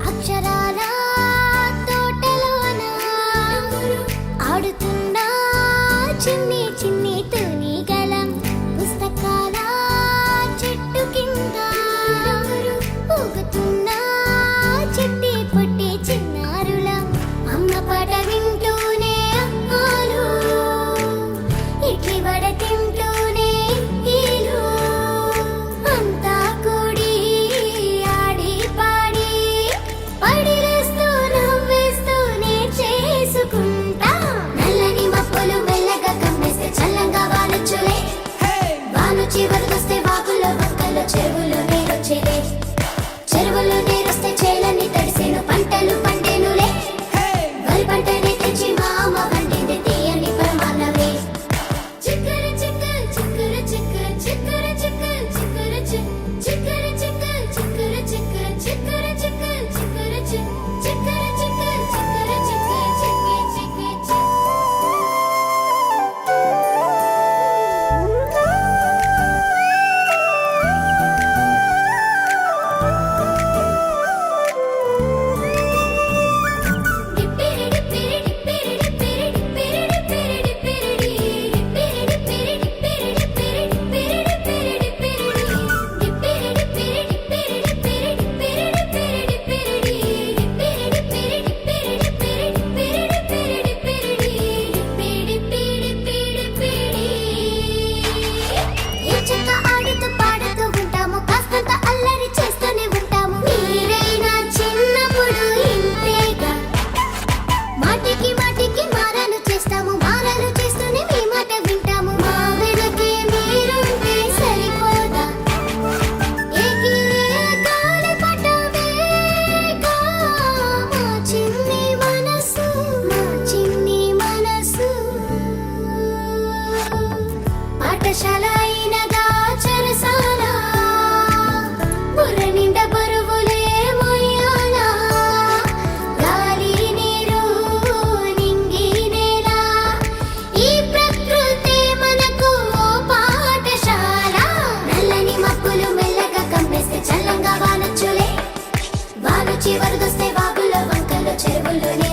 అక్షరాల తోటలోన ఆడుతున్న చిన్ని చిన్ని తూనిగలం పుస్తకాల చెట్టు కింద ఊగుతున్న చిట్టి పొట్టి చిన్నారులం అమ్మ పాట వింటూనే అమ్మాలు ఇడ్లీ వడ తింటూనే ఈలు అంతా కూడి ఆడి పాడి పడిలేస్తూ నవ్వేస్తూనే చేసుకుంటా నల్లని మప్పులు మెల్లగా కమ్మేస్తే చల్లంగా వానొచ్చులే వాను చివరికొస్తే వాగులో వంకలో చెరువులో నీరొచ్చేలే చెరువులో నీరొస్తే చేలన్నీ తడిసేను పంటలు పండేనులే వరి పంటని తెచ్చి మా అమ్మ వండింది తీయని పరమాన్నమే చిక్కర చిక్క చిక్కర చిక్క చిక్కర చిక్క చిక్కర చిక్క చిక్కర చిక్క చిక్కర చిక్క చిక్కర చిక్క చిక్కర చిక్క చిక్కర చిక్క చిక్కర చిక్క చిక్క చిక్క మాటికి మాటికి మారాలు చేస్తాము మారాలు చేస్తూనే మీ మాట వింటాము మా వెనకే మీరుంటే సరిపోదా ఏకీ గాలి పటమేగా మా చిన్ని మనసు పాఠశాల అయినగా చెరసాల బుర్ర నిండా బరువులే మొయ్యాలా గాలి నీరు నింగి నేల ఈ ప్రకృతి మనకు ఓ పాఠశాల నల్లని మబ్బులు మెల్లగా కమ్మేస్తే చల్లంగా వానొచ్చులే వాను చివరిదొస్తే వాగులో వంకలో చెరువుల్లోనే